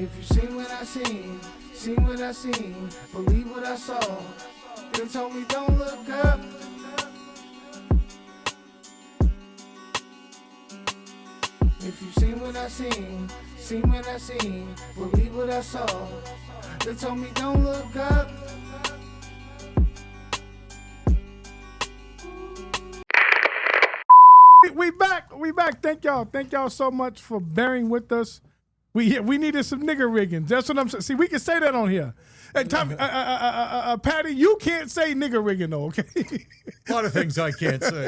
If you seen what I seen what I seen, believe what I saw. They told me don't look up. If you seen what I seen what I seen, believe what I saw. They told me don't look up. We back. Thank y'all so much for bearing with us. We needed some nigger rigging. That's what I'm saying. See, we can say that on here. Hey, Tommy, Patty, you can't say nigger rigging though, okay? A lot of things I can't say.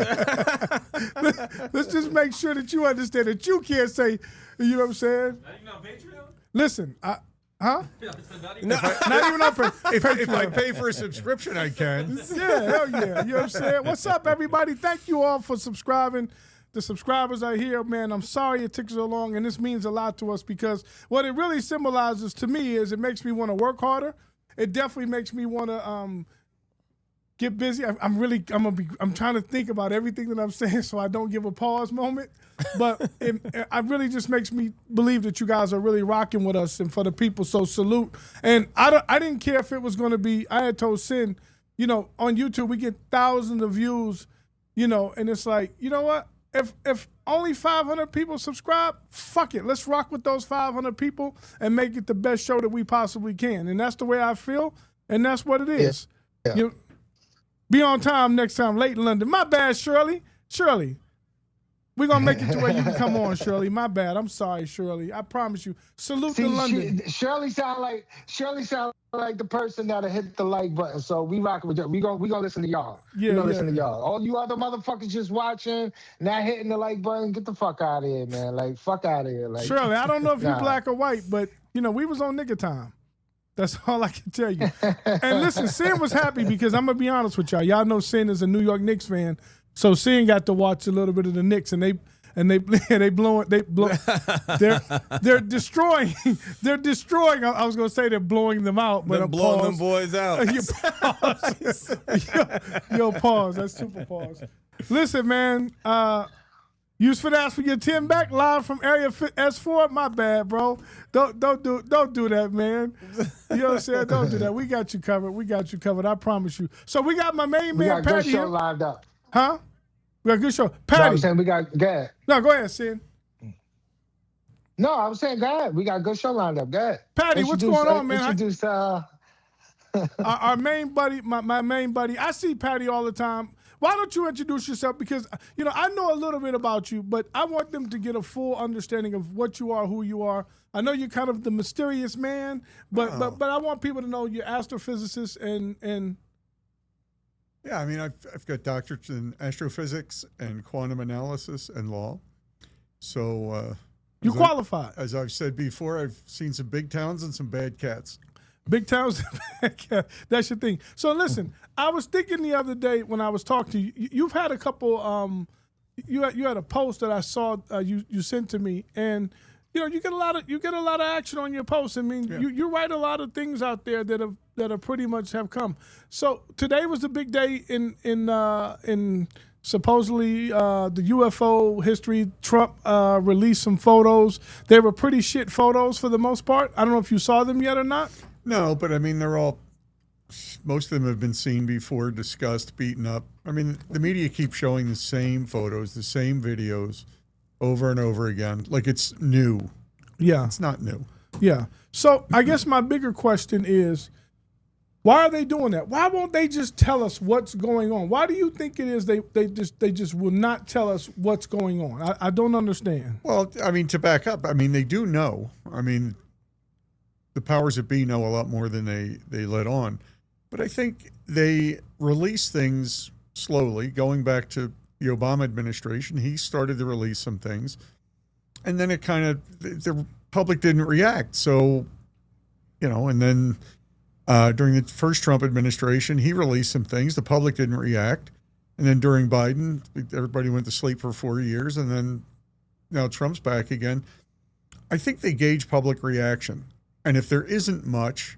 Let's just make sure that you understand that you can't say, you know what I'm saying? Not even on Patreon? Listen, huh? Not even Not even on Patreon. If I pay for a subscription, I can. Yeah, hell yeah. You know what I'm saying? What's up, everybody? Thank you all for subscribing. The subscribers are here, man. I'm sorry it took so long, and this means a lot to us because what it really symbolizes to me is it makes me want to work harder. It definitely makes me want to get busy. I'm trying to think about everything that I'm saying so I don't give a pause moment. But it really just makes me believe that you guys are really rocking with us and for the people. So salute. And I didn't care if it was going to be. I had told Sin, you know, on YouTube we get thousands of views, you know, and it's like, you know what? If only 500 people subscribe, fuck it. Let's rock with those 500 people and make it the best show that we possibly can. And that's the way I feel, and that's what it is. Yeah. You be on time next time, late in London. My bad, Shirley. Shirley, we're going to make it to where you can come on, Shirley. My bad. I'm sorry, Shirley. I promise you. Salute to London. Shirley sound like the person that'll hit the like button. So we rocking with y'all. We gonna listen to y'all. Yeah, we gonna listen to y'all. All you other motherfuckers just watching, not hitting the like button, get the fuck out of here, man. Like, fuck out of here. Like, Shirley, I don't know if nah. you're black or white, but, you know, we was on nigga time. That's all I can tell you. And listen, Sin was happy because I'm going to be honest with y'all. Y'all know Sin is a New York Knicks fan. So Sin got to watch a little bit of the Knicks, and they're destroying. They're destroying. I was gonna say they're blowing them out, but They're I'm blowing pause. them boys out. Yo, pause. That's super pause. Listen, man. You was finna ask for your 10 back live from Area S4. My bad, bro. Don't do that, man. You know what I'm saying? Don't do that. We got you covered. I promise you. So we got my main We man got Patty good show here. lined up. Huh? We got a good show. No, Patty. I'm saying we got good. No, go ahead, Sin. No, I'm saying go ahead. We got a good show lined up. Go ahead. Patty, what's going on, man? Introduce our main buddy, my main buddy. I see Patty all the time. Why don't you introduce yourself? Because, you know, I know a little bit about you, but I want them to get a full understanding of what you are, who you are. I know you're kind of the mysterious man, but I want people to know you're astrophysicist and Yeah, I mean, I've got doctorates in astrophysics and quantum analysis and law. So you qualify. As I've said before, I've seen some big towns and some bad cats. Big towns, that's your thing. So listen, I was thinking the other day when I was talking to you, you've had a couple. You had a post that I saw you sent to me, and you know you get a lot of action on your posts. I mean, you write a lot of things out there that are pretty much have come. So today was the big day in supposedly the UFO history. Trump released some photos. They were pretty shit photos for the most part. I don't know if you saw them yet or not. No, but I mean, most of them have been seen before, discussed, beaten up. I mean, the media keeps showing the same photos, the same videos over and over again, like it's new. Yeah. It's not new. Yeah. So I guess my bigger question is, why are they doing that? Why won't they just tell us what's going on? Why do you think it is they just will not tell us what's going on? I don't understand. Well, I mean, to back up, I mean, they do know. I mean, the powers that be know a lot more than they let on. But I think they release things slowly. Going back to the Obama administration, he started to release some things. And then it kind of, the public didn't react. So, you know, and then during the first Trump administration, he released some things. The public didn't react. And then during Biden, everybody went to sleep for 4 years. And then now Trump's back again. I think they gauge public reaction. And if there isn't much,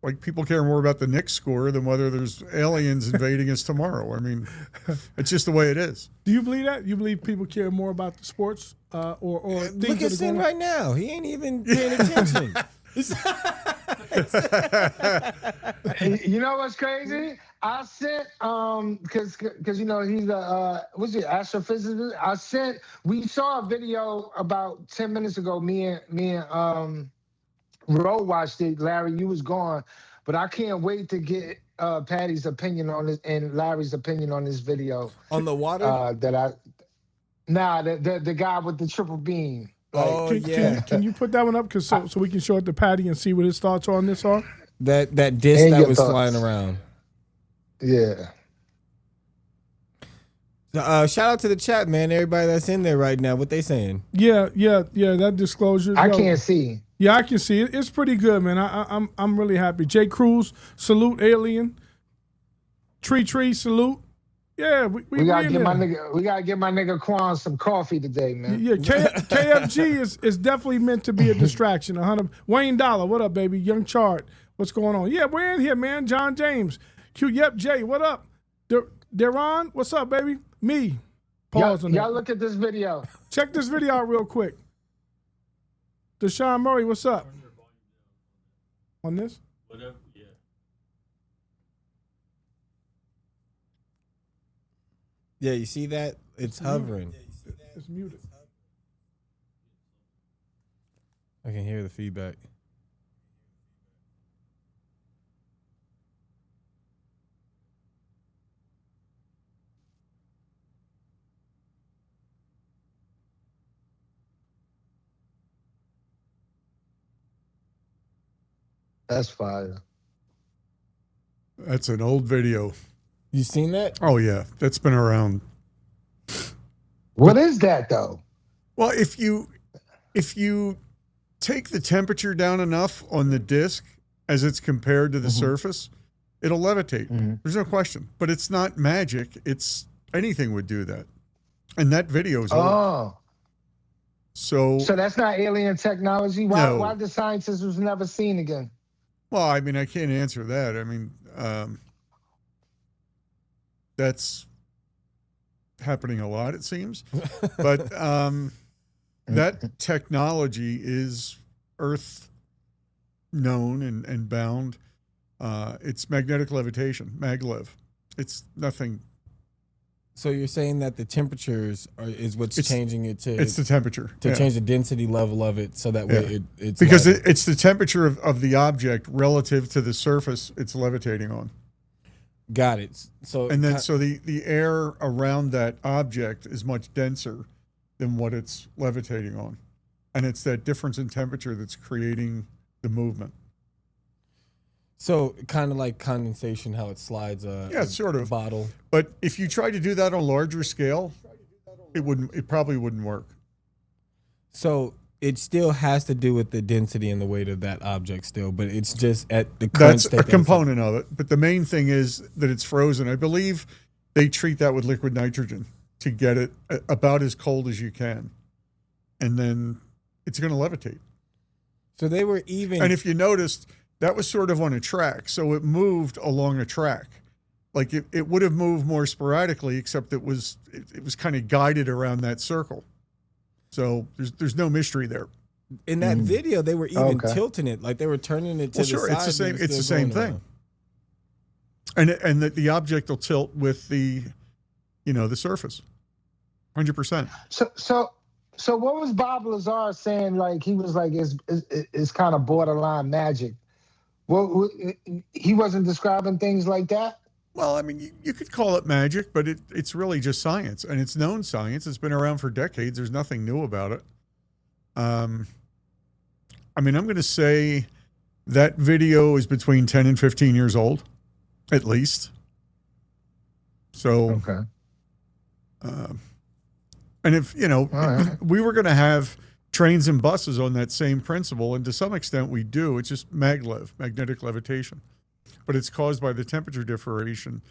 Like people care more about the Knicks score than whether there's aliens invading us tomorrow. I mean, it's just the way it is. Do you believe that? You believe people care more about the sports or things Look at that are Sin going right now. He ain't even paying attention. You know what's crazy? I sent because you know he's a what's it, astrophysicist. We saw a video about 10 minutes ago. Me and Ro watched it. Larry, you was gone, but I can't wait to get Patty's opinion on this and Larry's opinion on this video. On the water? The guy with the triple beam. Oh, Can you put that one up so we can show it to Patty and see what his thoughts on this are? That disc And that your was thoughts. flying around. Yeah. Shout out to the chat, man. Everybody that's in there right now, what they saying? Yeah. That disclosure. I can't see. Yeah, I can see it. It's pretty good, man. I'm really happy. J. Cruz, salute, alien. Tree, salute. Yeah, we gotta in get my there. nigga. We gotta get my nigga Quan some coffee today, man. Yeah, KFG is definitely meant to be a distraction. 100. Wayne Dollar, what up, baby? Young Chart, what's going on? Yeah, we're in here, man. John James, Q. Yep, Jay, what up? Deron, what's up, baby? Me. Pause on that. Y'all look at this video. Check this video out real quick. Deshaun Murray, what's up? On this? Whatever, yeah. Yeah, you see that? It's hovering. It's muted. I can hear the feedback. That's fire. That's an old video. You seen that? Oh yeah, that's been around. What is that though? Well, if you take the temperature down enough on the disc as it's compared to the surface, it'll levitate. There's no question. But it's not magic. It's anything would do that. And that video is old. Oh. So that's not alien technology? No. Why the scientist was never seen again? well, I mean, I can't answer that. I mean, that's happening a lot, it seems. But that technology is Earth known and bound. It's magnetic levitation, maglev. It's nothing. So you're saying that the temperatures is what's changing it to It's the temperature. to change the density level of it, so that way it's because lighter. it's the temperature of the object relative to the surface it's levitating on. Got it. So And then so the air around that object is much denser than what it's levitating on. And it's that difference in temperature that's creating the movement. So kind of like condensation, how it slides a sort of. bottle. But if you try to do that on a larger scale, it probably wouldn't work. So it still has to do with the density and the weight of that object still, but it's just at the current That's state. a component of it. But the main thing is that it's frozen. I believe they treat that with liquid nitrogen to get it about as cold as you can. And then it's going to levitate. So they were even. And if you noticed, that was sort of on a track. So it moved along a track. Like it would have moved more sporadically, except it was kind of guided around that circle. So there's no mystery there. in that video, they were even tilting it, like they were turning it to the side. It's the same. and It's the still same going thing. around. And the object will tilt with the surface, 100%. So what was Bob Lazar saying? Like he was like it's kind of borderline magic. What he wasn't describing things like that. Well, I mean, you could call it magic, but it's really just science, and it's known science. It's been around for decades. There's nothing new about it. I mean, I'm going to say that video is between 10 and 15 years old, at least. So, and if, we were going to have trains and buses on that same principle, and to some extent we do, it's just magnetic levitation. But it's caused by the temperature differentiation.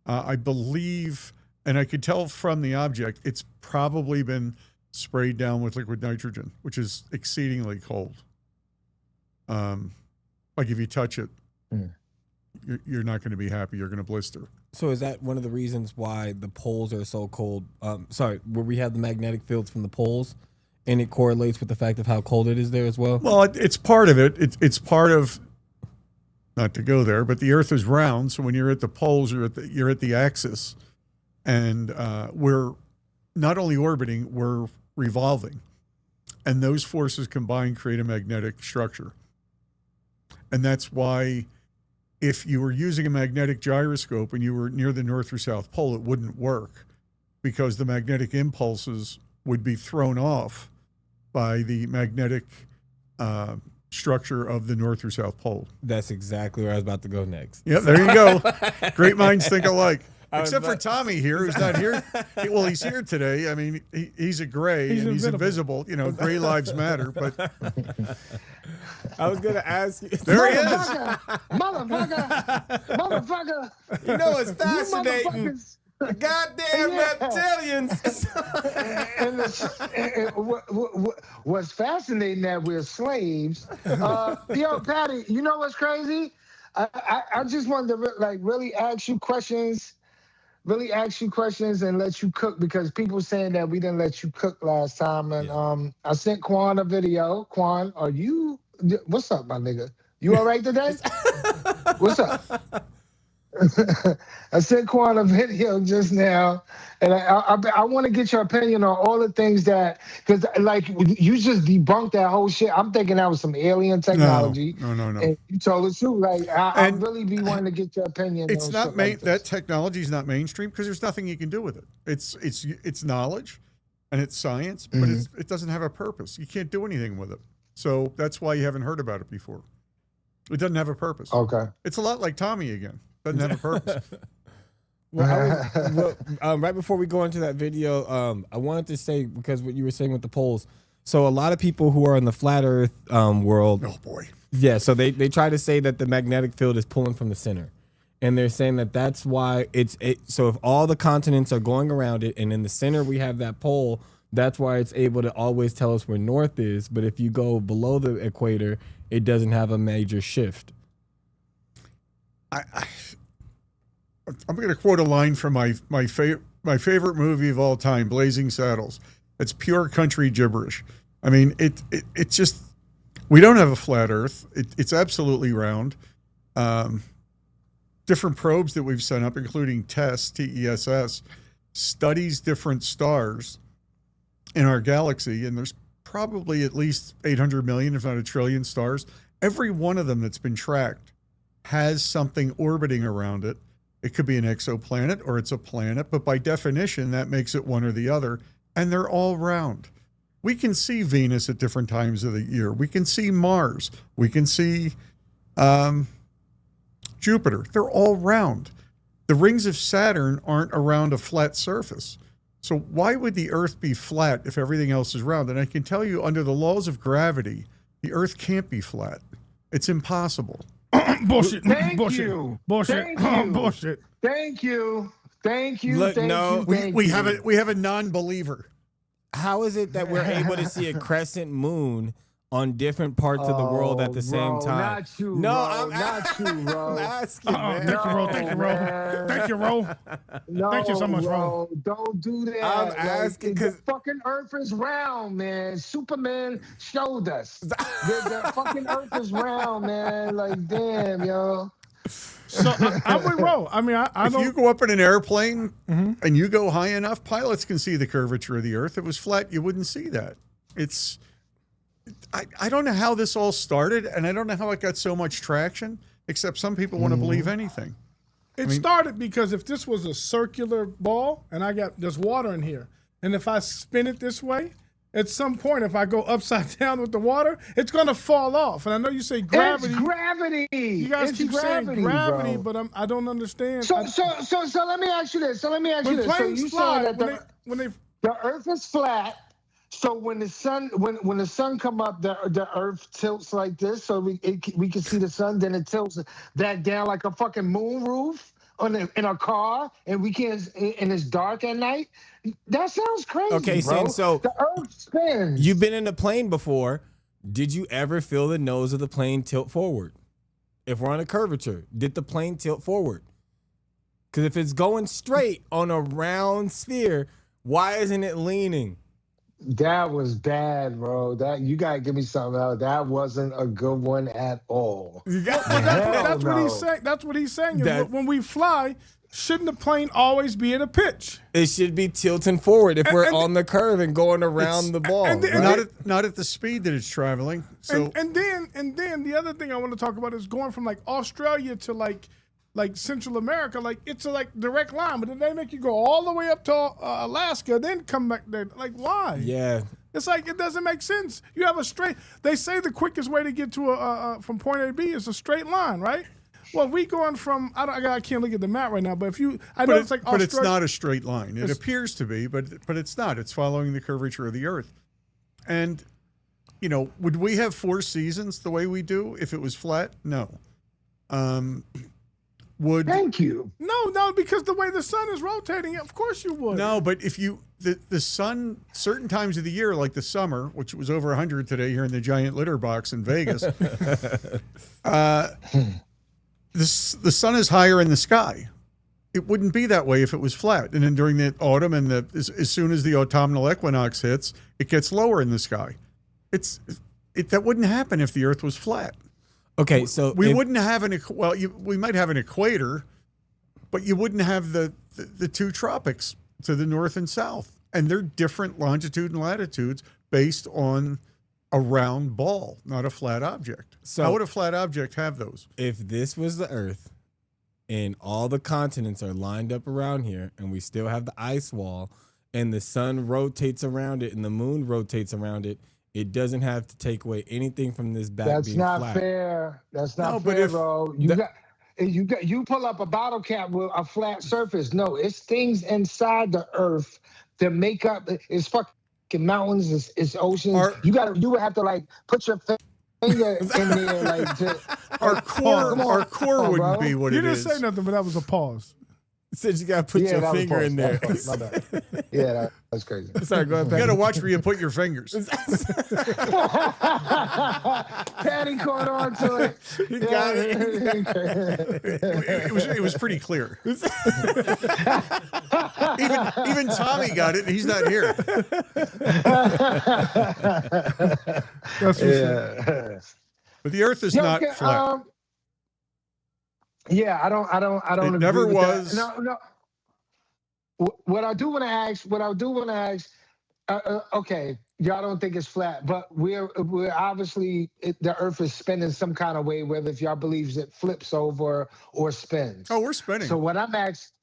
I believe, and I could tell from the object, it's probably been sprayed down with liquid nitrogen, which is exceedingly cold. Like if you touch it, you're not going to be happy. You're going to blister. So is that one of the reasons why the poles are so cold? Where we have the magnetic fields from the poles, and it correlates with the fact of how cold it is there as well? Well, it's part of it. It's part of, not to go there, but the Earth is round. So when you're at the poles, you're at the axis, and we're not only orbiting, we're revolving, and those forces combined create a magnetic structure. And that's why, if you were using a magnetic gyroscope and you were near the North or South Pole, it wouldn't work, because the magnetic impulses would be thrown off by the magnetic structure of the North or South Pole. That's exactly where I was about to go next. Yep, there you go. Great minds think alike. Except for Tommy here, who's not here. Well, he's here today. I mean, he's a gray, and he's invisible. You know, gray lives matter. But I was going to ask you. There he is. Motherfucker. You know what's fascinating? motherfuckers. The goddamn reptilians. What's fascinating that we're slaves. Yo, Patty, you know what's crazy? I just wanted to really ask you questions. Really ask you questions and let you cook, because people saying that we didn't let you cook last time. And I sent Quan a video. Quan, what's up, my nigga? You all right today? What's up? I sent Quan a video just now, and I want to get your opinion on all the things that, because you just debunked that whole shit. I'm thinking that was some alien technology. No. And you told us too. I really be wanting to get your opinion. It's not that technology is not mainstream, because there's nothing you can do with it. It's knowledge, and it's science, but it doesn't have a purpose. You can't do anything with it. So that's why you haven't heard about it before. It doesn't have a purpose. Okay. It's a lot like Tommy again. Doesn't have a purpose. Right before we go into that video, I wanted to say, because what you were saying with the poles, so a lot of people who are in the flat Earth world, Oh boy. yeah, so they try to say that the magnetic field is pulling from the center, and they're saying that that's why so if all the continents are going around it, and in the center we have that pole, that's why it's able to always tell us where north is. But if you go below the equator, it doesn't have a major shift. I'm going to quote a line from my favorite movie of all time, Blazing Saddles. It's pure country gibberish. I mean, it just, we don't have a flat Earth. It's absolutely round. Different probes that we've sent up, including TESS, TESS, studies different stars in our galaxy, and there's probably at least 800 million, if not a trillion stars. Every one of them that's been tracked has something orbiting around it. It could be an exoplanet or it's a planet, but by definition, that makes it one or the other, and they're all round. We can see Venus at different times of the year. We can see Mars. We can see Jupiter. They're all round. The rings of Saturn aren't around a flat surface. So why would the Earth be flat if everything else is round? And I can tell you, under the laws of gravity, the Earth can't be flat. It's impossible. Bullshit. Thank Bullshit. you. Bullshit. Thank you. Bullshit. Thank you. Look, We have a non-believer. How is it that we're able to see a crescent moon on different parts of the world at the same time? Not you, No, bro. Not you, bro. I'm asking, man. Thank you, Ro. Thank you, Ro. man. Thank you, Ro. No, Thank you so much, bro. Don't do that. I'm asking the 'cause- fucking Earth is round, man. Superman showed us. the fucking Earth is round, man. Like, damn, yo. So I'm with Ro. I mean, I If don't. you go up in an airplane and you go high enough, pilots can see the curvature of the Earth. If it was flat, you wouldn't see that. I don't know how this all started, and I don't know how it got so much traction, except some people want to believe anything. It started because if this was a circular ball and there's water in here, and if I spin it this way, at some point, if I go upside down with the water, it's going to fall off. And I know you say gravity. It's gravity. You guys It's keep saying gravity, bro. but I don't understand. So let me ask you this. when So planes you fly, saying that when they the Earth is flat. So when the sun come up, the Earth tilts like this, so we can see the sun. Then it tilts back down like a fucking moon roof in a car, and it's dark at night. That sounds crazy. Okay, bro. so the Earth spins. You've been in a plane before. Did you ever feel the nose of the plane tilt forward? if we're on a curvature, did the plane tilt forward? Because if it's going straight on a round sphere, why isn't it leaning? That was bad, bro. That you gotta give me something else. That wasn't a good one at all. That's what he's saying. That's what he's saying. Is when we fly, shouldn't the plane always be at a pitch? It should be tilting forward if we're on the curve and going around the ball. Not at the speed that it's traveling. So and then the other thing I want to talk about is going from like Australia to like Central America. Like it's a like direct line, but then they make you go all the way up to Alaska, then come back there. Like why? Yeah. It's like it doesn't make sense. You have a straight. They say the quickest way to get to from point A to B is a straight line, right? Well, we going from I can't look at the map right now, but if you it's like but it's not a straight line. It appears to be, but it's not. It's following the curvature of the Earth. And would we have 4 seasons the way we do if it was flat? No. Thank you. No, because the way the sun is rotating, of course you would. No, but if the sun, certain times of the year, like the summer, which was over 100 today here in the giant litter box in Vegas, the sun is higher in the sky. It wouldn't be that way if it was flat. And then during the autumn and as soon as the autumnal equinox hits, it gets lower in the sky. That wouldn't happen if the Earth was flat. Okay, so we wouldn't have we might have an equator, but you wouldn't have the 2 tropics to the north and south, and they're different longitude and latitudes based on a round ball, not a flat object. So how would a flat object have those? If this was the Earth, and all the continents are lined up around here, and we still have the ice wall, and the sun rotates around it, and the moon rotates around it. It doesn't have to take away anything from this back being flat. That's not fair. That's not fair, bro. You pull up a bottle cap with a flat surface. No, it's things inside the Earth that make up. It's fucking mountains. It's oceans. You would have to like put your finger in there like. Our core wouldn't be what it is. You didn't say nothing, but that was a pause. Said you gotta put your finger in there. My bad. Yeah, that's crazy. Sorry, go ahead. You gotta watch where you put your fingers. Patty caught on to it. You got it. It was pretty clear. Even Tommy got it, and he's not here. That's yeah. But the Earth is not flat. Yeah, I don't It agree never with was. That. No. What I do want to ask, okay, y'all don't think it's flat, but we're obviously the Earth is spinning some kind of way, whether if y'all believes it flips over or spins. Oh, we're spinning. So what I'm asking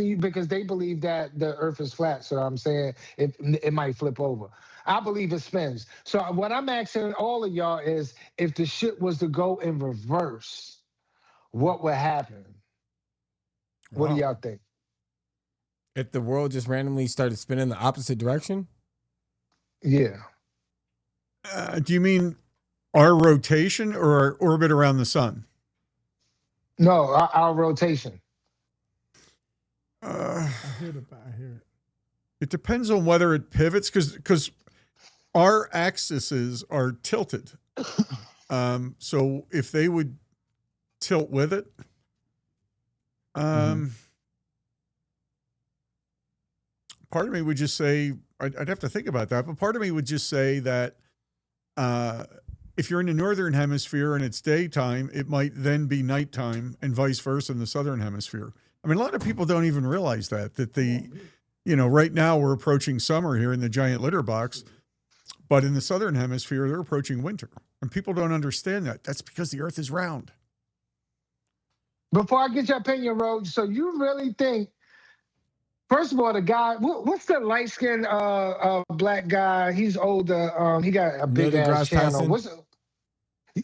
you, because they believe that the Earth is flat, so I'm saying it might flip over. I believe it spins. So what I'm asking all of y'all is, if the shit was to go in reverse, what would happen? What do y'all think? If the world just randomly started spinning the opposite direction? Yeah. Do you mean our rotation or our orbit around the sun? No, our rotation. I hear it. It depends on whether it pivots, because our axes are tilted. So if they would tilt with it, part of me would just say, I'd have to think about that, but part of me would just say that if you're in the northern hemisphere and it's daytime, it might then be nighttime, and vice versa in the southern hemisphere. I mean, a lot of people don't even realize that right now we're approaching summer here in the giant litter box, but in the southern hemisphere, they're approaching winter, and people don't understand that. That's because the Earth is round. Before I get your opinion, Rogue, so you really think, first of all, the guy, what's the light-skinned black guy? He's older. He got a big-ass channel.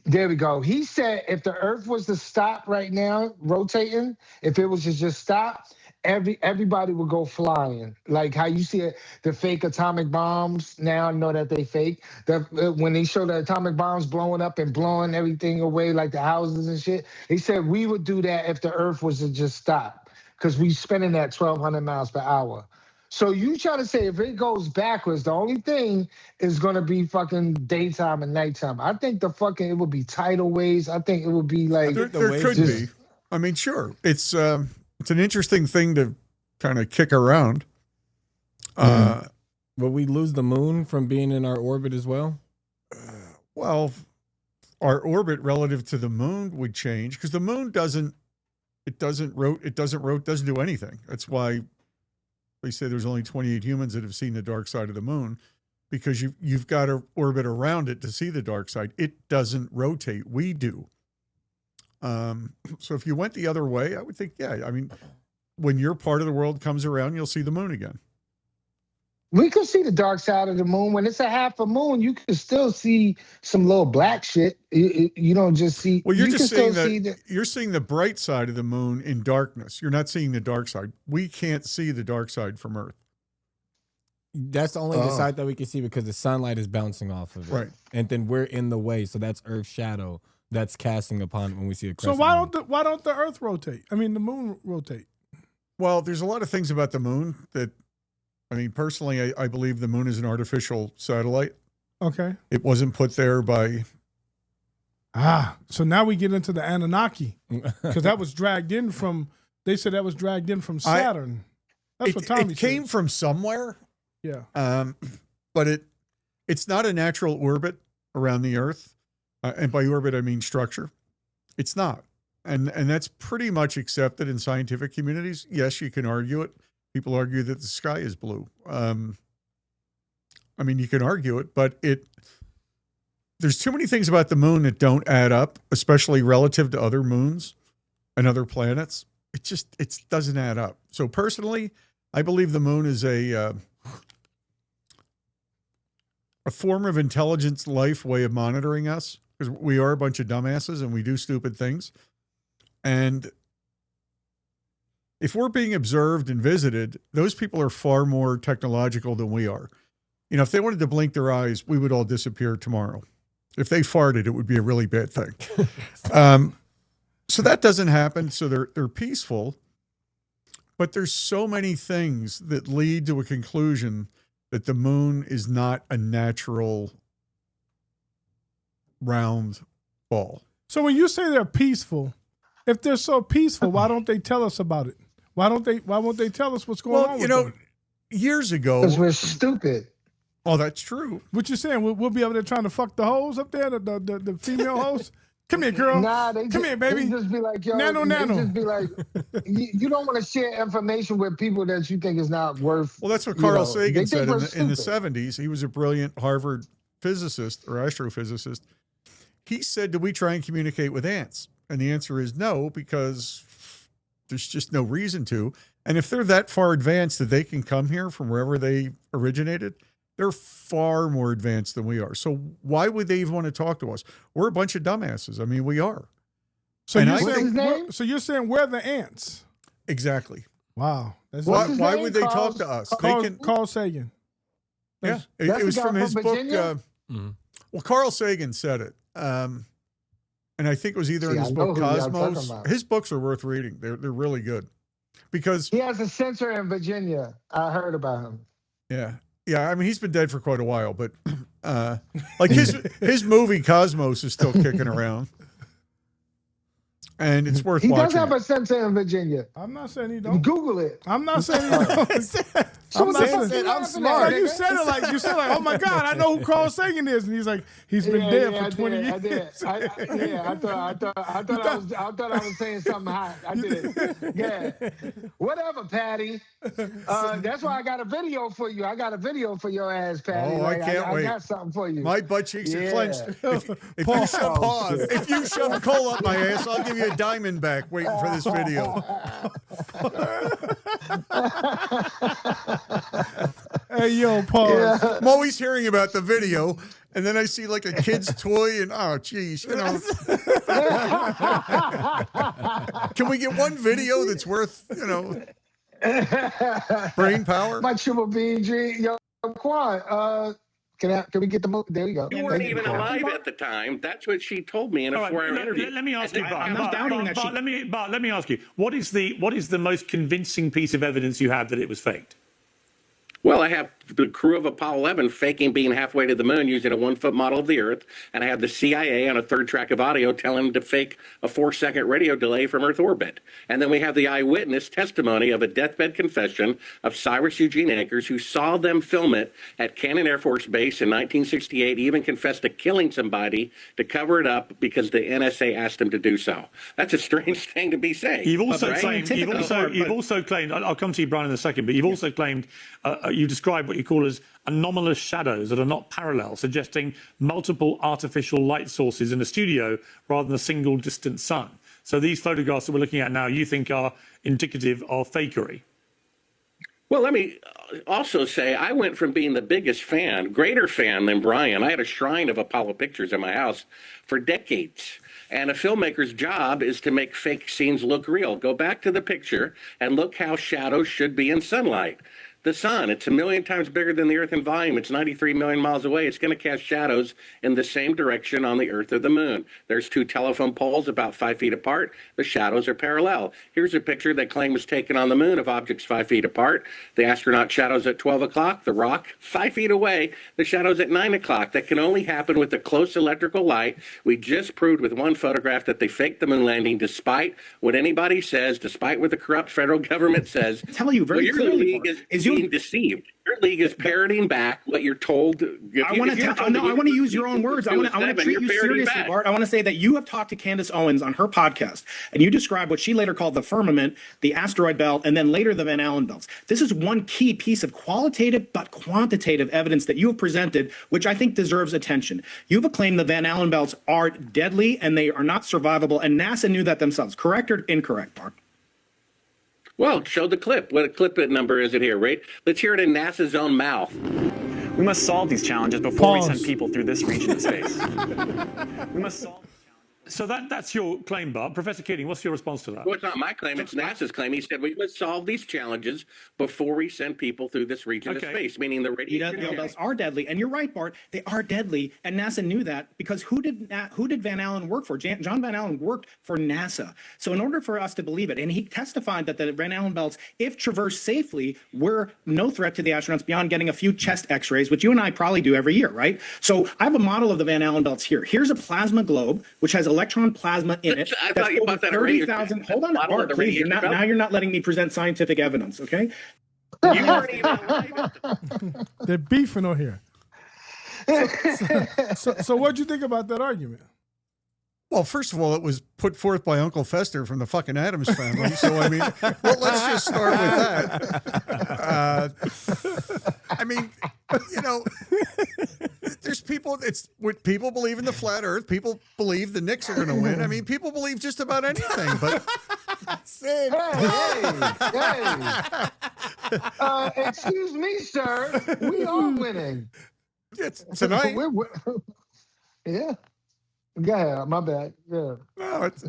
There we go. He said if the Earth was to stop right now, rotating, if it was to just stop, everybody would go flying. Like how you see the fake atomic bombs. Now I know that they fake. When they show the atomic bombs blowing up and blowing everything away, like the houses and shit, he said we would do that if the Earth was to just stop, because we spinning at 1,200 miles per hour. So you try to say if it goes backwards, the only thing is going to be fucking daytime and nighttime. I think it would be tidal waves. I think it would be like There could be. I mean, sure. It's an interesting thing to kind of kick around. Will we lose the moon from being in our orbit as well? Well, our orbit relative to the moon would change because the moon doesn't do anything. That's why they say there's only 28 humans that have seen the dark side of the moon, because you've got to orbit around it to see the dark side. It doesn't rotate. We do. So if you went the other way, I would think, yeah, I mean, when your part of the world comes around, you'll see the moon again. we could see the dark side of the moon. When it's a half a moon, you can still see some little black shit. You don't just see. Well, you're just saying that you're seeing the bright side of the moon in darkness. You're not seeing the dark side. We can't see the dark side from Earth. That's only the side that we can see because the sunlight is bouncing off of it. Right. And then we're in the way, so that's Earth's shadow that's casting upon it when we see a So crescent why moon. don't the Earth rotate? I mean, the moon rotate. Well, there's a lot of things about the moon that, I mean, personally, I believe the moon is an artificial satellite. Okay. It wasn't put there by. So now we get into the Anunnaki, because that was dragged in from. They said that was dragged in from Saturn. That's what Tommy It came said. from somewhere. Yeah. But it's not a natural orbit around the Earth, and by orbit I mean structure. It's not, and that's pretty much accepted in scientific communities. Yes, you can argue it. People argue that the sky is blue. I mean, you can argue it, but there's too many things about the moon that don't add up, especially relative to other moons and other planets. It doesn't add up. So personally, I believe the moon is a form of intelligence life way of monitoring us, because we are a bunch of dumbasses and we do stupid things. And if we're being observed and visited, those people are far more technological than we are. You know, if they wanted to blink their eyes, we would all disappear tomorrow. If they farted, it would be a really bad thing. So that doesn't happen. So they're peaceful, but there's so many things that lead to a conclusion that the moon is not a natural round ball. So when you say they're peaceful, if they're so peaceful, why don't they tell us about it? Why won't they tell us what's going on? Well, with you know, them? years ago. because we're stupid. Oh, that's true. What you saying? We'll be over there trying to fuck the hoes up there, the female hoes. Come here, girl. Nah, Come here, baby. They just be like, yo, Nano. They just be like, you don't want to share information with people that you think is not worth. Well, that's what Carl they Sagan think said we're in the stupid. 70s. He was a brilliant Harvard physicist or astrophysicist. He said, do we try and communicate with ants? And the answer is no, because there's just no reason to. And if they're that far advanced that they can come here from wherever they originated, they're far more advanced than we are. So why would they even want to talk to us? We're a bunch of dumbasses. I mean, we are. So And you're I saying think- What's his name? so you're saying we're the ants? Exactly. Wow. That's What's his Why name, would they Carl? talk to us? Carl Sagan. Yeah, it That's was the guy from his from book. Virginia? Well, Carl Sagan said it. And I think it was either in See, his I know book who y'all talking Cosmos. about. His books are worth reading. They're really good. Because He has a center in Virginia. I heard about him. yeah, I mean he's been dead for quite a while, but like his movie Cosmos is still kicking around. And it's worth He does watching. have a center in Virginia. I'm not saying he don't. Google it. I'm not saying he don't. So I'm what not the fuck saying- you I'm laughing smart. at, No, you nigga? said it like, oh my God, I know who Carl Sagan is, and he's like, he's been dead for 20 years. I did. I thought I was saying something hot. I did. Yeah. Whatever, Patty. That's why I got a video for you. I got a video for your ass, Patty. Oh, I can't wait. I got something for you. My butt cheeks are Yeah. clenched. If you shove coal up my ass, I'll give you a diamond back waiting for this video. Hey, yo, pause. I'm always hearing about the video, and then I see like a kid's toy, and oh, geez, you know. Can we get one video that's worth, brain power? My triple B dream. Yo, Quan, can we get the movie? There you go. You weren't Thank even Quan. alive at the time. That's what she told me in a All right, 4-hour interview. let me ask you, I'm Bart, not doubting that she... let me ask you, what is the most convincing piece of evidence you have that it was faked? Well, I have the crew of Apollo 11 faking being halfway to the moon using a 1-foot model of the Earth, and I have the CIA on a third track of audio telling them to fake a 4-second radio delay from Earth orbit. And then we have the eyewitness testimony of a deathbed confession of Cyrus Eugene Akers, who saw them film it at Cannon Air Force Base in 1968, even confessed to killing somebody to cover it up because the NSA asked him to do so. That's a strange thing to be saying. You've also claimed, I'll come to you, Brian, in a second, but you've also claimed, you described what you call as anomalous shadows that are not parallel, suggesting multiple artificial light sources in a studio rather than a single distant sun. So these photographs that we're looking at now, you think are indicative of fakery? Well, let me also say I went from being the biggest fan, greater fan than Brian. I had a shrine of Apollo pictures in my house for decades. And a filmmaker's job is to make fake scenes look real. Go back to the picture and look how shadows should be in sunlight. The sun, it's 1 million times bigger than the Earth in volume. It's 93 million miles away. It's going to cast shadows in the same direction on the Earth or the moon. There's 2 telephone poles about 5 feet apart. The shadows are parallel. Here's a picture that claim was taken on the moon of objects 5 feet apart. The astronaut shadows at 12 o'clock. The rock 5 feet away. The shadows at 9 o'clock. That can only happen with a close electrical light. We just proved with one photograph that they faked the moon landing, despite what anybody says, despite what the corrupt federal government says. Tell you very clearly, is being deceived. Your league is parroting back what you're told. I want to use your own words. I want to treat you seriously, Bart. I want to say that you have talked to Candace Owens on her podcast, and you described what she later called the firmament, the asteroid belt, and then later the Van Allen belts. This is one key piece of qualitative but quantitative evidence that you have presented, which I think deserves attention. You've claimed the Van Allen belts are deadly and they are not survivable, and NASA knew that themselves. Correct or incorrect, Bart? Well, show the clip. What clip number is it here, right? Let's hear it in NASA's own mouth. We must solve these challenges before we send people through this region of space. We must solve. So that's your claim, Bart. Professor Keating, what's your response to that? Well, it's not my claim. It's NASA's claim. He said we must solve these challenges before we send people through this region of space, meaning the radiation belts are deadly. And you're right, Bart. They are deadly. And NASA knew that because who did Van Allen work for? John Van Allen worked for NASA. So in order for us to believe it, and he testified that the Van Allen belts, if traversed safely, were no threat to the astronauts beyond getting a few chest x-rays, which you and I probably do every year, right? So I have a model of the Van Allen belts here. Here's a plasma globe, which has electron plasma in it. I thought you bought that already. 30,000. Hold on, Bart, please. Now you're not letting me present scientific evidence, okay? You weren't even They're beefing on here. So what'd you think about that argument? Well, first of all, it was put forth by Uncle Fester from the fucking Addams family. So, I mean, well, let's just start with that. I mean, you know, there's people, it's what people believe in the flat earth. People believe the Knicks are going to win. I mean, people believe just about anything, but. Hey. Excuse me, sir. We are winning. It's tonight. Yeah. Go ahead. My bad. Yeah. No, it's,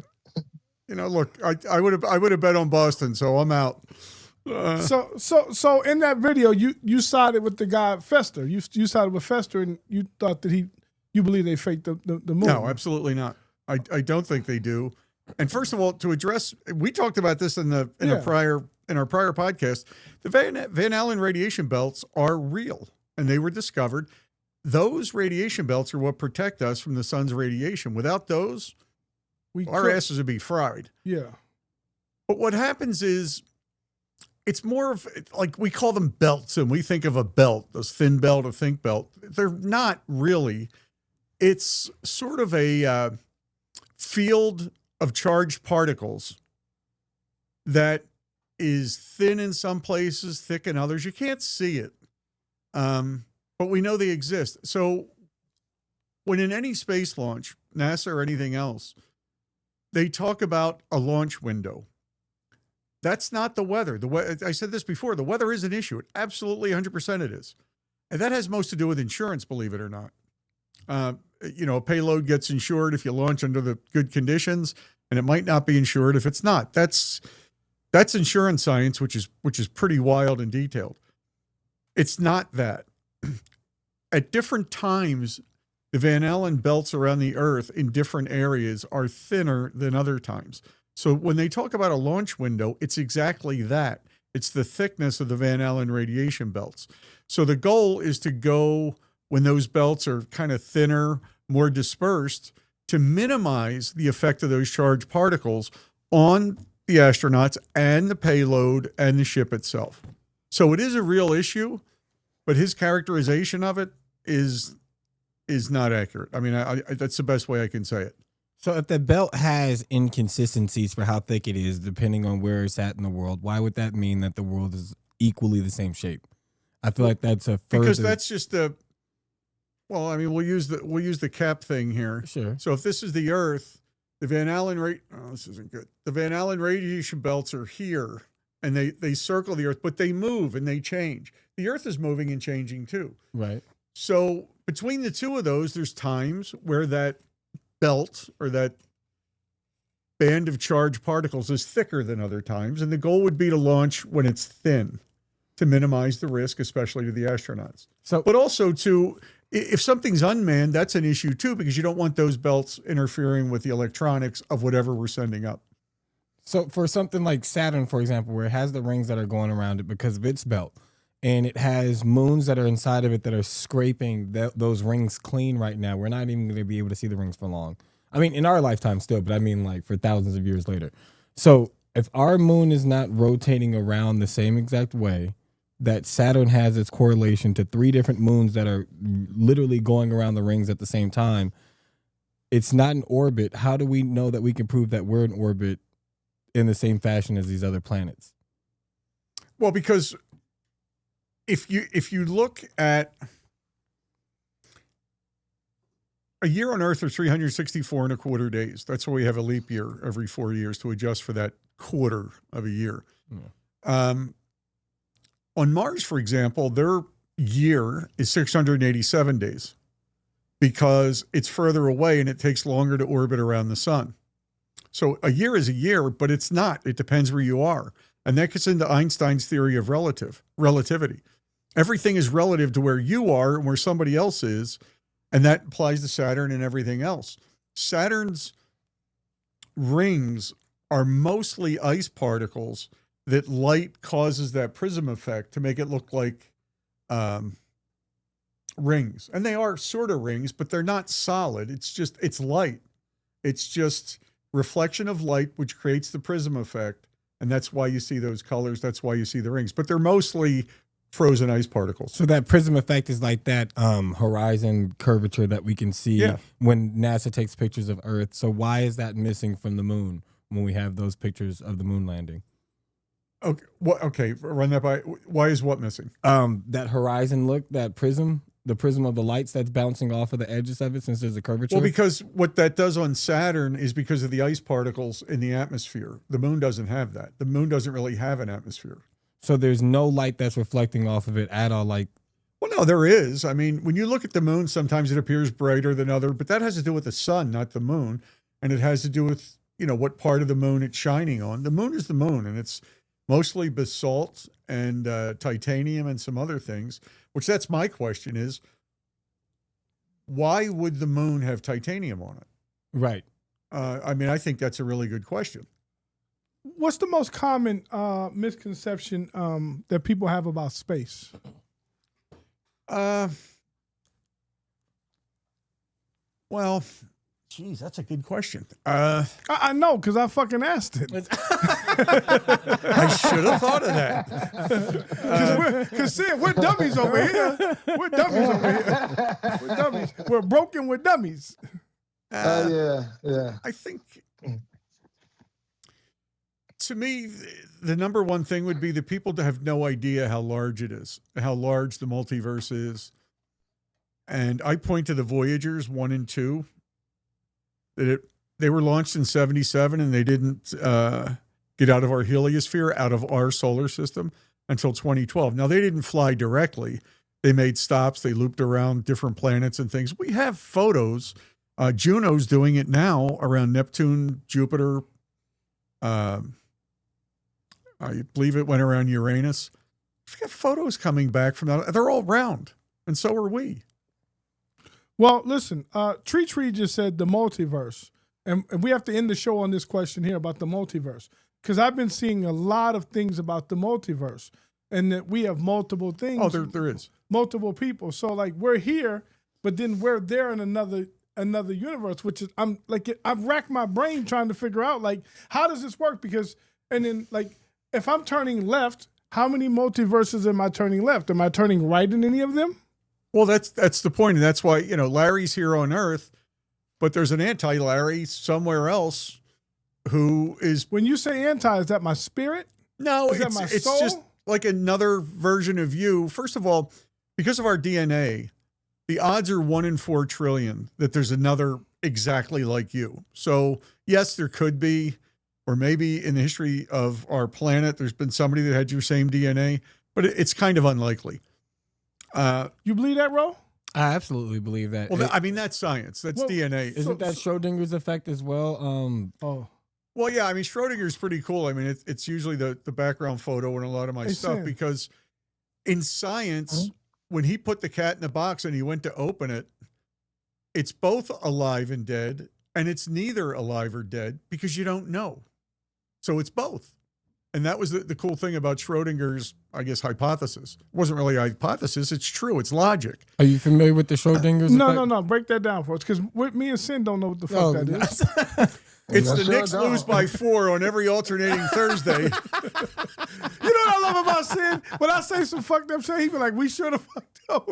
you know, look, I would have bet on Boston, so I'm out. So in that video, you sided with the guy Fester. You sided with Fester, and you thought that you believe they faked the moon. No, absolutely not. I don't think they do. And first of all, to address, we talked about this in our prior podcast. The Van Allen radiation belts are real, and they were discovered. Those radiation belts are what protect us from the sun's radiation. Without those, our asses would be fried. Yeah. But what happens is, it's more of like we call them belts, and we think of a belt, a thin belt, a thick belt. They're not really. It's sort of a field of charged particles that is thin in some places, thick in others. You can't see it. But we know they exist. So when in any space launch, NASA or anything else, they talk about a launch window. That's not the weather. I said this before, the weather is an issue. It absolutely 100% it is. And that has most to do with insurance, believe it or not. You know, a payload gets insured if you launch under the good conditions, and it might not be insured if it's not. That's insurance science, which is pretty wild and detailed. It's not that. At different times, the Van Allen belts around the Earth in different areas are thinner than other times. So when they talk about a launch window, it's exactly that. It's the thickness of the Van Allen radiation belts. So the goal is to go when those belts are kind of thinner, more dispersed, to minimize the effect of those charged particles on the astronauts and the payload and the ship itself. So it is a real issue, but his characterization of it is not accurate. I mean, I that's the best way I can say it. So if the belt has inconsistencies for how thick it is, depending on where it's at in the world, why would that mean that the world is equally the same shape? I feel like that's a further... Because that's just well, I mean, we'll use the cap thing here. Sure. So if this is the Earth, the Van Allen this isn't good. The Van Allen radiation belts are here, and they circle the Earth, but they move and they change. The Earth is moving and changing too. Right. So between the two of those, there's times where that belt or that band of charged particles is thicker than other times, and the goal would be to launch when it's thin to minimize the risk, especially to the astronauts. So, but also if something's unmanned, that's an issue too, because you don't want those belts interfering with the electronics of whatever we're sending up. So for something like Saturn, for example, where it has the rings that are going around it because of its belt, and it has moons that are inside of it that are scraping those rings clean right now, we're not even going to be able to see the rings for long. I mean, in our lifetime still, but I mean like for thousands of years later. So if our moon is not rotating around the same exact way that Saturn has its correlation to 3 different moons that are literally going around the rings at the same time, it's not in orbit. How do we know that we can prove that we're in orbit in the same fashion as these other planets? Well, because if you look at a year on Earth are 364 and a quarter days. That's why we have a leap year every 4 years to adjust for that quarter of a year. Yeah. On Mars, for example, their year is 687 days because it's further away and it takes longer to orbit around the sun. So a year is a year, but it's not. It depends where you are. And that gets into Einstein's theory of relativity. Everything is relative to where you are and where somebody else is, and that applies to Saturn and everything else. Saturn's rings are mostly ice particles that light causes that prism effect to make it look like rings. And they are sort of rings, but they're not solid. It's light. It's just reflection of light, which creates the prism effect. And that's why you see those colors. That's why you see the rings. But they're mostly frozen ice particles. So that prism effect is like that horizon curvature that we can see when NASA takes pictures of Earth. So why is that missing from the moon when we have those pictures of the moon landing? Okay, run that by. Why is what missing? That horizon look, that prism, the prism of the lights that's bouncing off of the edges of it since there's a curvature. Well, because what that does on Saturn is because of the ice particles in the atmosphere. The moon doesn't have that. The moon doesn't really have an atmosphere. So there's no light that's reflecting off of it at all. Well, no, there is. I mean, when you look at the moon, sometimes it appears brighter than other, but that has to do with the sun, not the moon. And it has to do with, what part of the moon it's shining on. The moon is the moon, and it's mostly basalt and titanium and some other things, which that's my question is, why would the moon have titanium on it? Right. I mean, I think that's a really good question. What's the most common misconception that people have about space? Well, geez, that's a good question. I know, because I fucking asked it. I should have thought of that. Because we're dummies over here. We're dummies over here. We're dummies. We're broken with dummies. Yeah. I think, to me, the number one thing would be the people to have no idea how large it is, how large the multiverse is. And I point to the Voyagers 1 and 2. They were launched in 1977 and they didn't get out of our heliosphere, out of our solar system until 2012. Now, they didn't fly directly. They made stops. They looped around different planets and things. We have photos. Juno's doing it now around Neptune, Jupiter. I believe it went around Uranus. We've got photos coming back from that. They're all round, and so are we. Well, listen, Tree just said the multiverse, and we have to end the show on this question here about the multiverse. because I've been seeing a lot of things about the multiverse, and that we have multiple things. Oh, there is multiple people. So like we're here, but then we're there in another universe, which is I've racked my brain trying to figure out like how does this work? Because and then like if I'm turning left, how many multiverses am I turning left? Am I turning right in any of them? Well, that's the point, and that's why Larry's here on Earth, but there's an anti-Larry somewhere else who is. When you say anti, is that my spirit? No, is that my it's soul? just like another version of you. First of all, because of our DNA, the odds are 1 in 4 trillion that there's another exactly like you. So yes, there could be, or maybe in the history of our planet, there's been somebody that had your same DNA, but it's kind of unlikely. You believe that, Ro? I absolutely believe that. Well, I mean, that's science. That's DNA. Isn't that Schrodinger's effect as well? Well, yeah. I mean, Schrodinger's pretty cool. I mean, it's usually the background photo in a lot of my stuff because in science, when he put the cat in the box and he went to open it, it's both alive and dead, and it's neither alive or dead because you don't know. So it's both. And that was the cool thing about Schrodinger's, I guess, hypothesis. It wasn't really a hypothesis. It's true. It's logic. Are you familiar with the Schrodinger's effect? No. Break that down for us. Because me and Sin don't know what the fuck that is. It's the Knicks lose by 4 on every alternating Thursday. You know what I love about Sin? When I say some fucked up shit, he be like, we should have fucked up.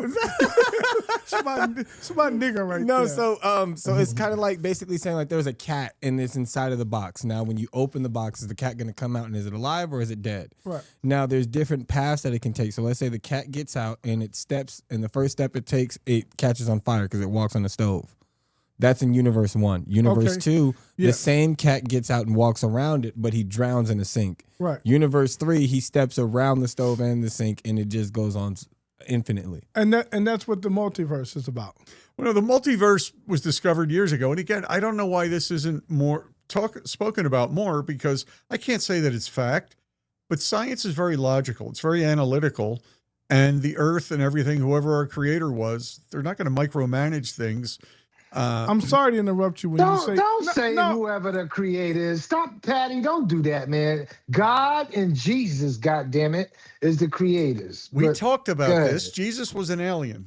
Somebody nigga right No, there. so it's kind of like basically saying like there's a cat and it's inside of the box. Now, when you open the box, is the cat going to come out and is it alive or is it dead? Right. Now, there's different paths that it can take. So let's say the cat gets out and it steps, and the first step it takes, it catches on fire because it walks on the stove. That's in universe 1. Universe 2, the same cat gets out and walks around it, but he drowns in the sink. Right. Universe 3, he steps around the stove and the sink, and it just goes on infinitely. And that's what the multiverse is about. Well, the multiverse was discovered years ago, and again, I don't know why this isn't more spoken about more, because I can't say that it's fact, but science is very logical. It's very analytical, and the Earth and everything, whoever our creator was, they're not going to micromanage things. I'm sorry to interrupt you when you say... Don't say whoever the creator is. Stop, Patty. Don't do that, man. God and Jesus, goddammit, is the creators. We talked about this. Jesus was an alien.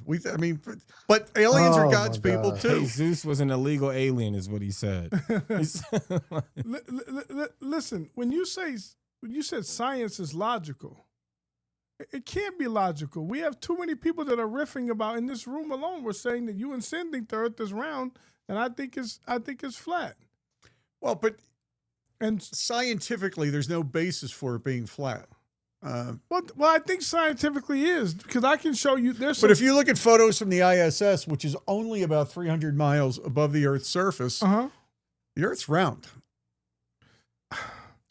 But aliens are God's people too. Zeus was an illegal alien, is what he said. Listen, when you said science is logical, it can't be logical. We have too many people that are riffing about, in this room alone, we're saying that you and Sin think the Earth is round, and I think it's flat. Well, but scientifically, there's no basis for it being flat. Well, I think scientifically is, because I can show you. But if you look at photos from the ISS, which is only about 300 miles above the Earth's surface, the Earth's round.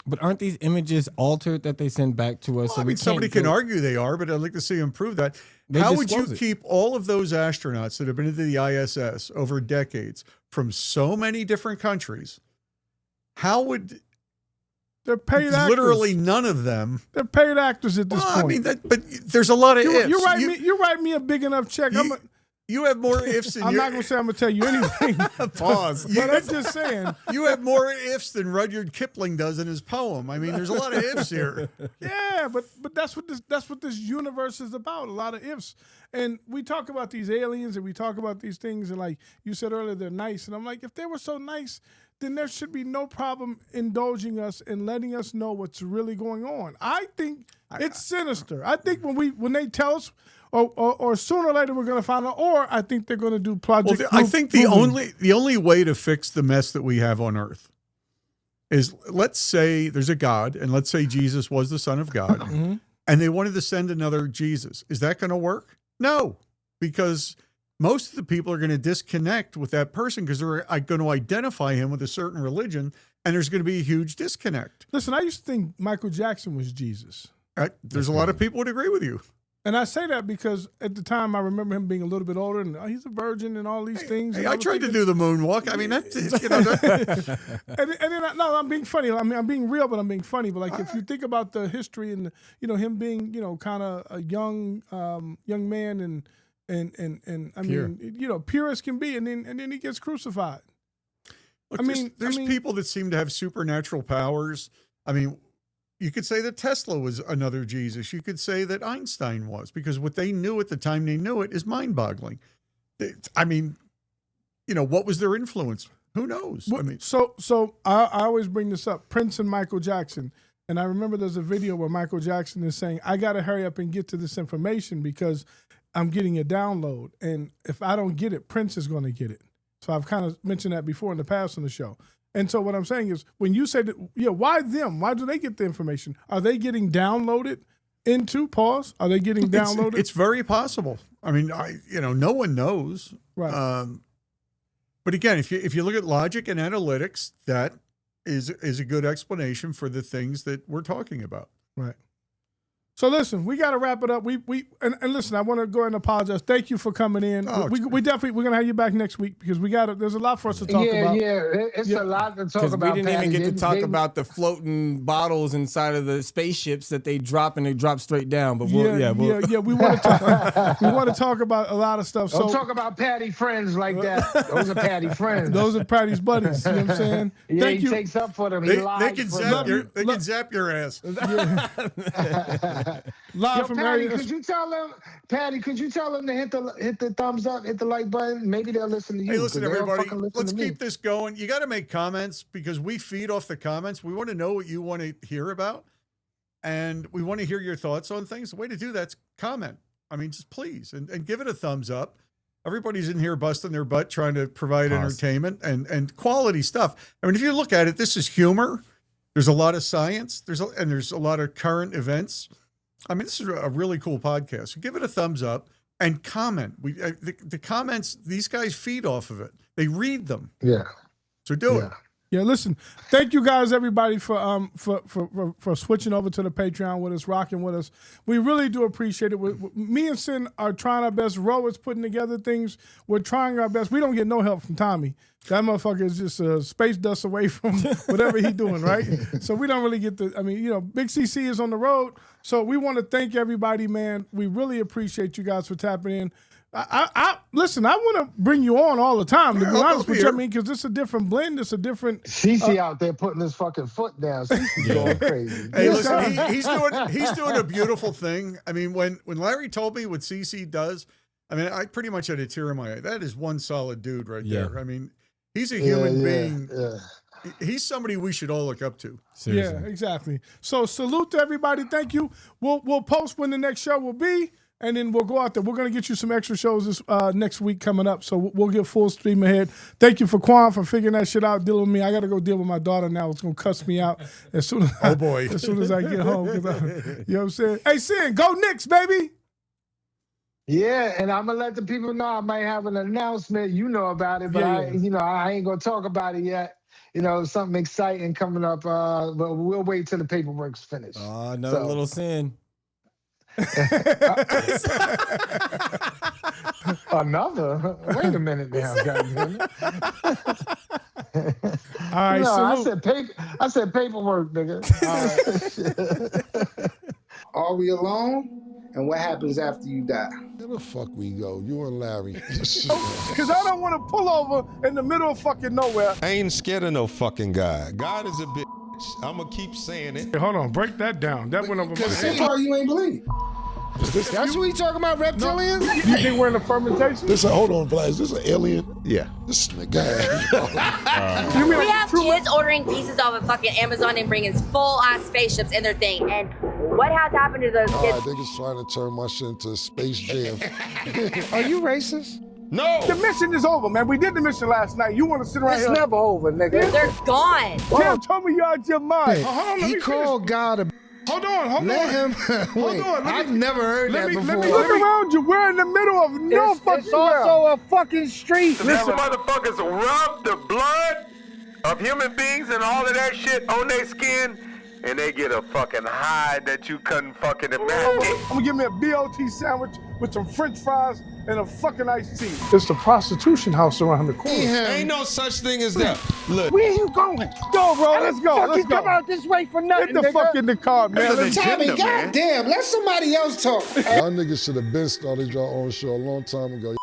But aren't these images altered that they send back to us? Well, I mean, somebody can argue they are, but I'd like to see them prove that. How would you keep all of those astronauts that have been into the ISS over decades from so many different countries? How would... They're paid actors. Literally none of them. They're paid actors at this point. I mean, but there's a lot of ifs. You write me a big enough check. You have more ifs than I'm not going to say I'm going to tell you anything. Pause. But I'm just saying. You have more ifs than Rudyard Kipling does in his poem. I mean, there's a lot of ifs here. Yeah, but that's what this universe is about, a lot of ifs. And we talk about these aliens and we talk about these things, and like you said earlier, they're nice. And I'm like, if they were so nice, then there should be no problem indulging us and letting us know what's really going on. I think it's sinister. I think when they tell us, or sooner or later we're going to find out, or I think they're going to do Project. Well, I think the only way to fix the mess that we have on Earth is, let's say there's a God, and let's say Jesus was the Son of God, and they wanted to send another Jesus. Is that going to work? No, because most of the people are going to disconnect with that person because they're going to identify him with a certain religion, and there's going to be a huge disconnect. Listen, I used to think Michael Jackson was Jesus. There's a lot of people would agree with you. And I say that because at the time I remember him being a little bit older, and he's a virgin and all these things. Hey, I tried to do the moonwalk. I mean, that's I'm being funny. I mean, I'm being real, but I'm being funny. But like, if you think about the history and him being kind of a young man and I mean, pure as can be, and then he gets crucified. Look, there's people that seem to have supernatural powers. I mean, you could say that Tesla was another Jesus. You could say that Einstein was, because what they knew at the time they knew it is mind-boggling. I mean, what was their influence? Who knows? Well, I mean, so I always bring this up: Prince and Michael Jackson. And I remember there's a video where Michael Jackson is saying, "I got to hurry up and get to this information because I'm getting a download, and if I don't get it, Prince is going to get it." So I've kind of mentioned that before in the past on the show. And so what I'm saying is, when you say that, why them? Why do they get the information? Are they getting downloaded into pause? Are they getting downloaded? It's very possible. I mean, no one knows. Right. But again, if you look at logic and analytics, that is a good explanation for the things that we're talking about. Right. So listen, we got to wrap it up. And listen, I want to go ahead and apologize. Thank you for coming in. We're gonna have you back next week because there's a lot for us to talk about. Yeah, it's a lot to talk about. We didn't even get to talk about the floating bottles inside of the spaceships that they drop and they drop straight down. But we want to talk. We want to talk about a lot of stuff. Don't talk about Patty friends like that. Those are Patty friends. Those are Patty's buddies. You know what I'm saying? Yeah, Thank he you. takes up for them. They can zap your ass. Live from Patty, could you tell them to hit the thumbs up, hit the like button? Maybe they'll listen to you. Hey, listen, everybody. Let's keep this going. You got to make comments because we feed off the comments. We want to know what you want to hear about, and we want to hear your thoughts on things. The way to do that's comment. I mean, just please and give it a thumbs up. Everybody's in here busting their butt trying to provide entertainment and quality stuff. I mean, if you look at it, this is humor. There's a lot of science. There's a lot of current events. I mean, this is a really cool podcast. So give it a thumbs up and comment. The comments, these guys feed off of it. They read them. Yeah. So do it. Yeah, listen. Thank you guys, everybody, for switching over to the Patreon with us, rocking with us. We really do appreciate it. Me and Sin are trying our best. Ro is putting together things. We're trying our best. We don't get no help from Tommy. That motherfucker is just space dust away from whatever he's doing, right? So we don't really get Big CC is on the road. So we want to thank everybody, man. We really appreciate you guys for tapping in. Listen, I want to bring you on all the time, to be honest with you. I mean, because it's a different blend. It's a different... Cece out there putting his fucking foot down. Cece's going crazy. Hey, listen, he's doing a beautiful thing. I mean, when Larry told me what Cece does, I mean, I pretty much had a tear in my eye. That is one solid dude right there. I mean, he's a human being. Yeah. He's somebody we should all look up to. Seriously. Yeah, exactly. So salute to everybody. Thank you. We'll post when the next show will be. And then we'll go out there. We're going to get you some extra shows this next week coming up. So we'll get full stream ahead. Thank you for Quan for figuring that shit out, dealing with me. I got to go deal with my daughter now. It's going to cuss me out as soon as as soon as I get home. You know what I'm saying? Hey, Sin, go Knicks, baby. Yeah, and I'm going to let the people know I might have an announcement. You know about it, but I ain't going to talk about it yet. Something exciting coming up. But we'll wait till the paperwork's finished. Oh, another little Sin. Another? Wait a minute now, goddamn. All right, I said paperwork, nigga. Are we alone? And what happens after you die? Where the fuck we go? You and Larry. Because I don't want to pull over in the middle of fucking nowhere. I ain't scared of no fucking God. God is a bitch. I'm going to keep saying it. Hey, hold on, break that down. That went over my head. That's you ain't believe. That's what we talking about, reptilians? No, you think we're in the fermentation? Hold on, Vlad. Is this an alien? Yeah. This is the guy. We have kids ordering pieces off of fucking Amazon and bringing full-ass spaceships in their thing. And what has happened to those kids? Niggas trying to turn my shit into a Space Jam. Are you racist? No! The mission is over, man. We did the mission last night. You want to sit around here? It's never over, nigga. They're gone. Tim told me you're out your mind. He called God a... Hold on. Let him. Hold on. I've never heard that before. Let me look around you. We're in the middle of no fucking. It's also a fucking street. Listen, motherfuckers rub the blood of human beings and all of that shit on their skin, and they get a fucking high that you couldn't fucking imagine. I'm gonna give me a BLT sandwich with some French fries and a fucking iced tea. It's the prostitution house around the corner. Ain't no such thing as that. Look. Where you going? Go, bro. Let's go. Let's go. Come out this way for nothing. Get the fuck in the car, man. Tommy, goddamn, let somebody else talk. Y'all niggas should have been started your own show a long time ago.